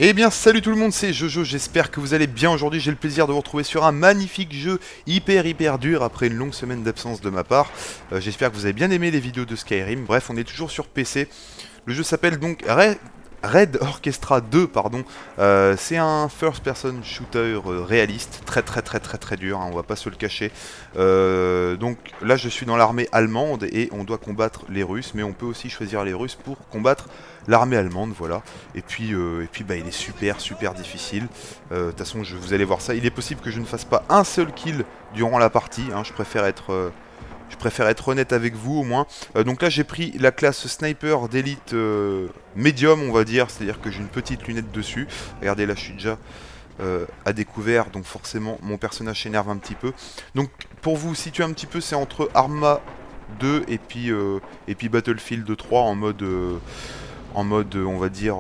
Eh bien salut tout le monde, c'est Jojo, j'espère que vous allez bien aujourd'hui. J'ai le plaisir de vous retrouver sur un magnifique jeu hyper dur après une longue semaine d'absence de ma part. J'espère que vous avez bien aimé les vidéos de Skyrim. Bref, on est toujours sur PC. Le jeu s'appelle donc Red Orchestra 2, pardon. C'est un first person shooter réaliste, très dur, hein, on va pas se le cacher. Donc là je suis dans l'armée allemande et on doit combattre les Russes, mais on peut aussi choisir les Russes pour combattre l'armée allemande, voilà. Et puis bah, il est super difficile. De toute façon vous allez voir ça. Il est possible que je ne fasse pas un seul kill durant la partie, hein. Je préfère être honnête avec vous au moins. Donc là j'ai pris la classe sniper d'élite médium, on va dire, c'est-à-dire que j'ai une petite lunette dessus. Regardez là je suis déjà à découvert, donc forcément mon personnage s'énerve un petit peu. Donc pour vous situer un petit peu, c'est entre Arma 2 et puis Battlefield 3 en mode on va dire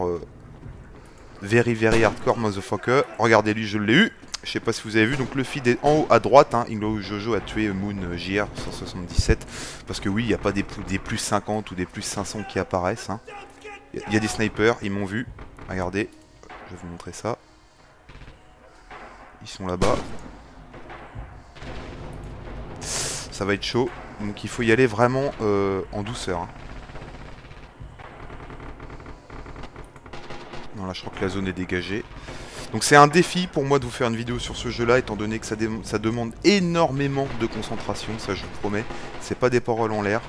very hardcore motherfucker. Regardez lui, je l'ai eu. Je sais pas si vous avez vu, donc le feed est en haut à droite, hein, Inglo Jojo a tué Moon JR 177, parce que oui, il n'y a pas des plus 50 ou des plus 500 qui apparaissent. Hein. Il y a des snipers, ils m'ont vu. Regardez, je vais vous montrer ça. Ils sont là-bas. Ça va être chaud, donc il faut y aller vraiment en douceur. Hein. Non, là je crois que la zone est dégagée. Donc c'est un défi pour moi de vous faire une vidéo sur ce jeu là, étant donné que ça demande énormément de concentration, ça je vous promets. C'est pas des paroles en l'air.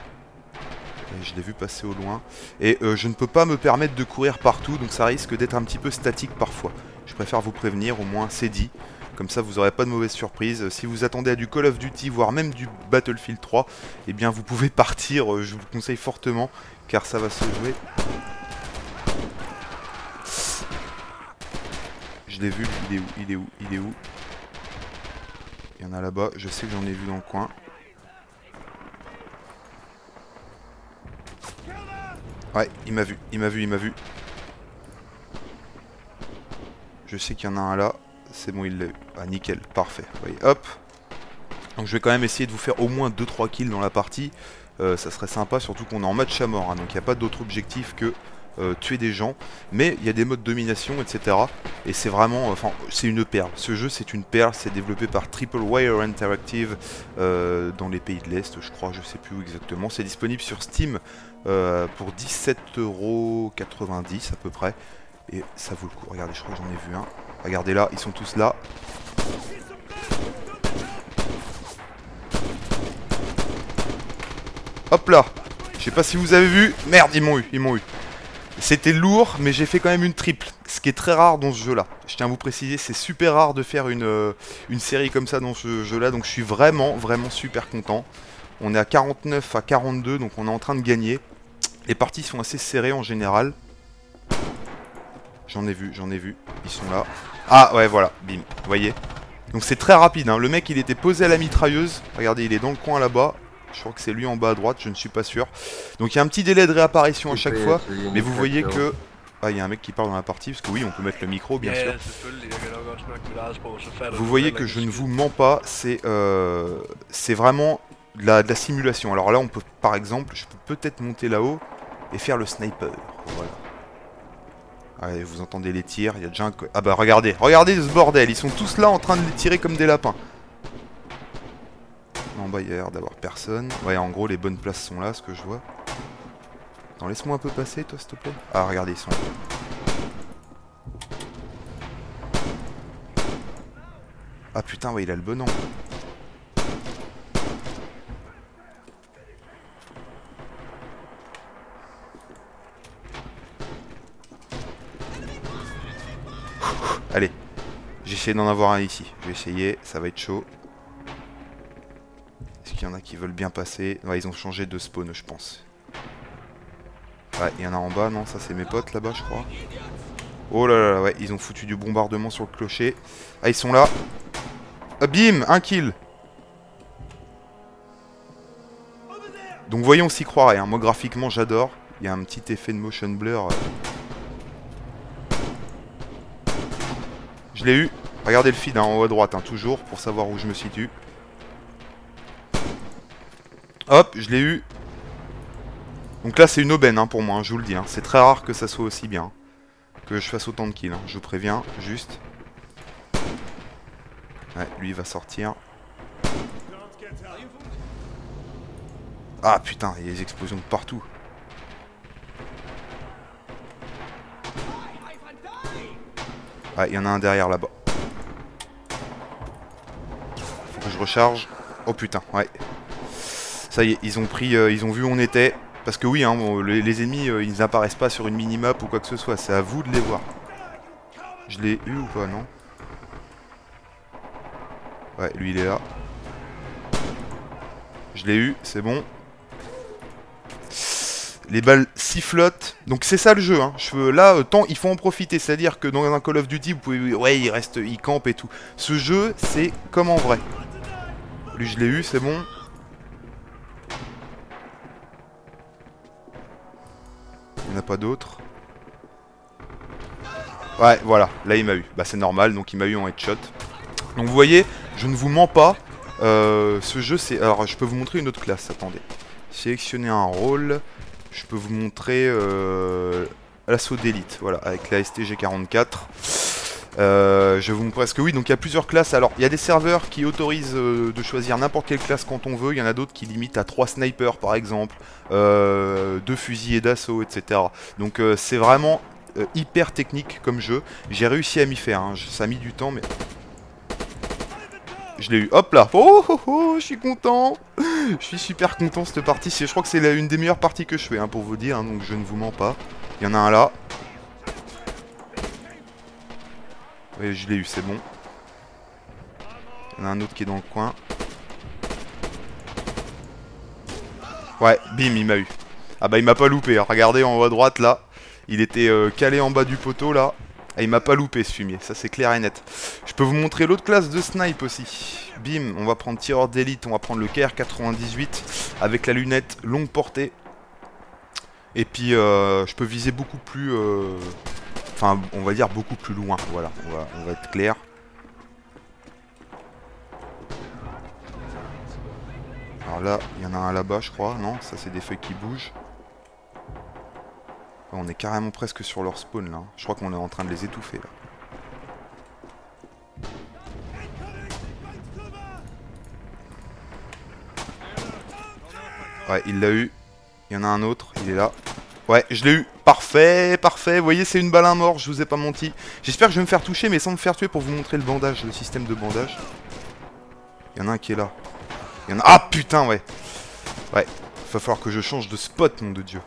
Je l'ai vu passer au loin. Et je ne peux pas me permettre de courir partout, donc ça risque d'être un petit peu statique parfois. Je préfère vous prévenir, au moins c'est dit. Comme ça vous n'aurez pas de mauvaises surprises. Si vous attendez à du Call of Duty, voire même du Battlefield 3, eh bien vous pouvez partir, je vous le conseille fortement, car ça va se jouer. Je l'ai vu, il est où? Il y en a là-bas, je sais que j'en ai vu dans le coin. Ouais, il m'a vu. Je sais qu'il y en a un là, c'est bon, il l'a eu. Ah nickel, parfait. Voyez, hop. Donc je vais quand même essayer de vous faire au moins 2-3 kills dans la partie. Ça serait sympa, surtout qu'on est en match à mort, hein, donc il n'y a pas d'autre objectif que tuer des gens, mais il y a des modes domination, etc. Et c'est vraiment, enfin, c'est une perle. Ce jeu, c'est une perle. C'est développé par Triple Wire Interactive dans les pays de l'Est, je crois. Je sais plus où exactement. C'est disponible sur Steam pour 17,90 € à peu près. Et ça vaut le coup. Regardez, je crois que j'en ai vu un. Regardez là, ils sont tous là. Hop là. Je sais pas si vous avez vu. Merde, ils m'ont eu. C'était lourd, mais j'ai fait quand même une triple, ce qui est très rare dans ce jeu-là. Je tiens à vous préciser, c'est super rare de faire une série comme ça dans ce jeu-là, donc je suis vraiment super content. On est à 49 à 42, donc on est en train de gagner. Les parties sont assez serrées en général. J'en ai vu, ils sont là. Ah ouais, voilà, bim, vous voyez. Donc c'est très rapide, hein. Le mec il était posé à la mitrailleuse, regardez, il est dans le coin là-bas. Je crois que c'est lui en bas à droite, je ne suis pas sûr. Donc il y a un petit délai de réapparition à chaque fois. Mais vous voyez que... Ah, il y a un mec qui parle dans la partie, parce que oui, on peut mettre le micro, bien sûr. Vous voyez que je ne vous mens pas, c'est vraiment de la simulation. Alors là, on peut, par exemple, je peux peut-être monter là-haut et faire le sniper. Voilà. Allez, vous entendez les tirs, il y a déjà un... Ah bah regardez ce bordel, ils sont tous là en train de les tirer comme des lapins. En bas il y a l'air d'avoir personne. Ouais, en gros les bonnes places sont là, ce que je vois. Attends, laisse-moi un peu passer toi s'il te plaît. Ah regardez, ils sont là. Ah putain, ouais, il a le bon angle. Allez, j'essaie d'en avoir un ici. Je vais essayer, ça va être chaud. Est-ce qu'il y en a qui veulent bien passer? Ouais, ils ont changé de spawn, je pense. Ouais, il y en a en bas, non? Ça, c'est mes potes là-bas, je crois. Oh là là, ouais, ils ont foutu du bombardement sur le clocher. Ah, ils sont là. Ah, bim, un kill. Donc, vous voyez, on s'y croirait. Hein. Moi, graphiquement, j'adore. Il y a un petit effet de motion blur. Je l'ai eu. Regardez le feed hein, en haut à droite, hein, toujours, pour savoir où je me situe. Hop, je l'ai eu. Donc là, c'est une aubaine hein, pour moi, hein, je vous le dis. Hein. C'est très rare que ça soit aussi bien. que je fasse autant de kills, hein. Je vous préviens, juste. Ouais, lui il va sortir. Ah putain, il y a des explosions de partout. Ah, il y en a un derrière là-bas. Faut que je recharge. Oh putain, ouais. Ça y est, ils ont pris, ils ont vu où on était. Parce que oui, hein, bon, les ennemis, ils n'apparaissent pas sur une minimap ou quoi que ce soit. C'est à vous de les voir. Je l'ai eu ou pas, non? Ouais, lui il est là. Je l'ai eu, c'est bon. Les balles sifflotent. Donc c'est ça le jeu, hein. Là, il faut en profiter. C'est-à-dire que dans un Call of Duty, vous pouvez... Ouais, il campe et tout. Ce jeu, c'est comme en vrai. Lui, je l'ai eu, c'est bon. Il n'y en a pas d'autres. Ouais, voilà. Là, il m'a eu. Bah, c'est normal. Donc, il m'a eu en headshot. Donc, vous voyez, je ne vous mens pas. Ce jeu, c'est... Alors, je peux vous montrer une autre classe. Attendez. Sélectionner un rôle. Je peux vous montrer l'assaut d'élite. Voilà, avec la STG-44. Je vous montre parce que oui, donc il y a plusieurs classes. Alors, il y a des serveurs qui autorisent de choisir n'importe quelle classe quand on veut. Il y en a d'autres qui limitent à 3 snipers, par exemple. 2 fusiliers d'assaut, etc. Donc, c'est vraiment hyper technique comme jeu. J'ai réussi à m'y faire. Hein. Ça a mis du temps, mais... Je l'ai eu. Hop là. Oh, oh, oh, je suis content. Je suis super content cette partie. Je crois que c'est une des meilleures parties que je fais, hein, pour vous dire. Hein, donc je ne vous mens pas. Il y en a un là. Oui, je l'ai eu, c'est bon. Il y en a un autre qui est dans le coin. Ouais, bim, il m'a eu. Ah bah il m'a pas loupé. Hein. Regardez en haut à droite là. Il était calé en bas du poteau là. Et il m'a pas loupé ce fumier, ça c'est clair et net. Je peux vous montrer l'autre classe de snipe aussi. Bim, on va prendre tireur d'élite, on va prendre le KR98 avec la lunette longue portée. Et puis je peux viser beaucoup plus... Enfin, on va dire beaucoup plus loin, voilà, on va être clair. Alors là, il y en a un là-bas je crois, non? Ça c'est des feuilles qui bougent. On est carrément presque sur leur spawn là. Je crois qu'on est en train de les étouffer là. Ouais, il l'a eu. Il y en a un autre, il est là. Ouais, je l'ai eu. Parfait, parfait. Vous voyez, c'est une balle à mort, je vous ai pas menti. J'espère que je vais me faire toucher, mais sans me faire tuer pour vous montrer le bandage, le système de bandage. Il y en a un qui est là. Il y en a... Ah putain, ouais. Ouais, il va falloir que je change de spot, nom de Dieu.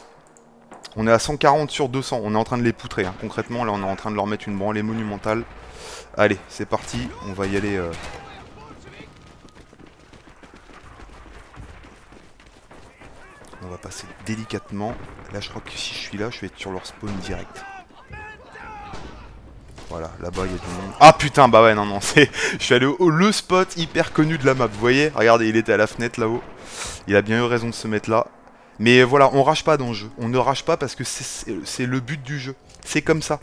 On est à 140 sur 200, on est en train de les poutrer, hein. Concrètement là on est en train de leur mettre une branlée monumentale. Allez, c'est parti, on va y aller. On va passer délicatement. Là je crois que si je suis là, je vais être sur leur spawn direct. Voilà, là-bas il y a du monde. Ah putain, bah ouais, non, non, c'est... Je suis allé au le spot hyper connu de la map, vous voyez? Regardez, il était à la fenêtre là-haut. Il a bien eu raison de se mettre là. Mais voilà, on rage pas dans le jeu. On ne rage pas parce que c'est le but du jeu. C'est comme ça.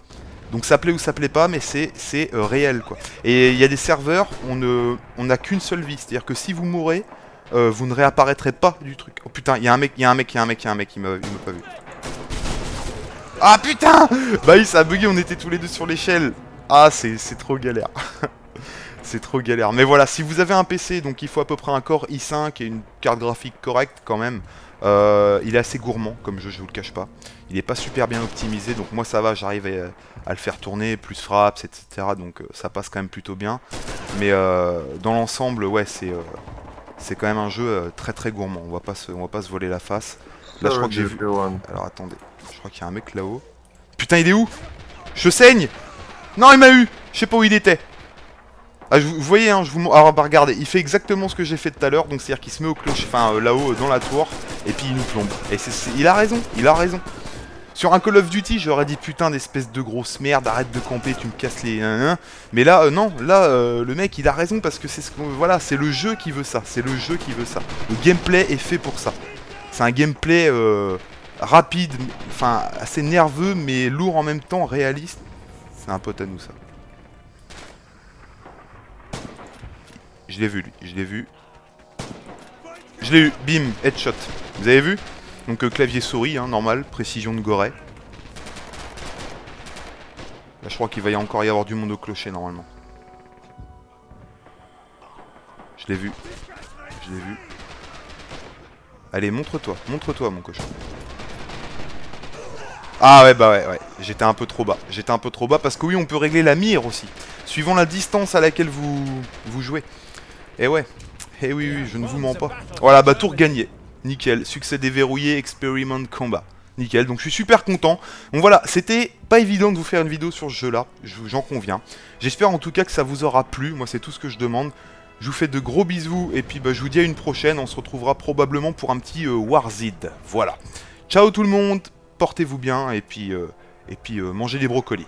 Donc ça plaît ou ça plaît pas, mais c'est réel quoi. Et il y a des serveurs, on n'a qu'une seule vie. C'est-à-dire que si vous mourrez, vous ne réapparaîtrez pas du truc. Oh putain, il y a un mec, il m'a pas vu. Ah putain! Bah oui, ça a bugué, on était tous les deux sur l'échelle. Ah, c'est trop galère. C'est trop galère. Mais voilà, si vous avez un PC, donc il faut à peu près un Core i5 et une carte graphique correcte quand même. Il est assez gourmand comme jeu, je vous le cache pas. Il est pas super bien optimisé, donc moi ça va, j'arrive à le faire tourner, plus fraps, etc. Donc ça passe quand même plutôt bien. Mais dans l'ensemble, ouais, c'est quand même un jeu très très gourmand. On va pas se voler la face. Là je crois que j'ai vu... Alors attendez, je crois qu'il y a un mec là-haut. Putain, il est où? Je saigne! Non, il m'a eu! Je sais pas où il était. Ah, vous voyez, hein, alors bah regardez, il fait exactement ce que j'ai fait tout à l'heure, donc c'est-à-dire qu'il se met au cloche, enfin là-haut dans la tour, et puis il nous plombe. Et il a raison, il a raison. Sur un Call of Duty, j'aurais dit putain d'espèce de grosse merde, arrête de camper, tu me casses les... Mais là, non, là, le mec il a raison parce que c'est ce qu'on... Voilà, c'est le jeu qui veut ça, c'est le jeu qui veut ça. Le gameplay est fait pour ça. C'est un gameplay rapide, enfin assez nerveux, mais lourd en même temps, réaliste. C'est un pote à nous ça. Je l'ai vu lui, je l'ai vu. Je l'ai eu, bim, headshot. Vous avez vu? Donc clavier souris, hein, normal, précision de Goret. Là, je crois qu'il va encore y avoir du monde au clocher, normalement. Je l'ai vu. Je l'ai vu. Allez, montre-toi, mon cochon. Ah ouais, bah ouais. J'étais un peu trop bas. J'étais un peu trop bas parce que oui, on peut régler la mire aussi. Suivant la distance à laquelle vous jouez. Et ouais. Et oui, je ne vous mens pas. Voilà, bah tour gagné. Nickel. Succès déverrouillé, experiment combat. Nickel, donc je suis super content. Donc voilà, c'était pas évident de vous faire une vidéo sur ce jeu-là, j'en conviens. J'espère en tout cas que ça vous aura plu, moi c'est tout ce que je demande. Je vous fais de gros bisous, et puis bah, je vous dis à une prochaine, on se retrouvera probablement pour un petit Warzid. Voilà. Ciao tout le monde, portez-vous bien, et puis mangez des brocolis.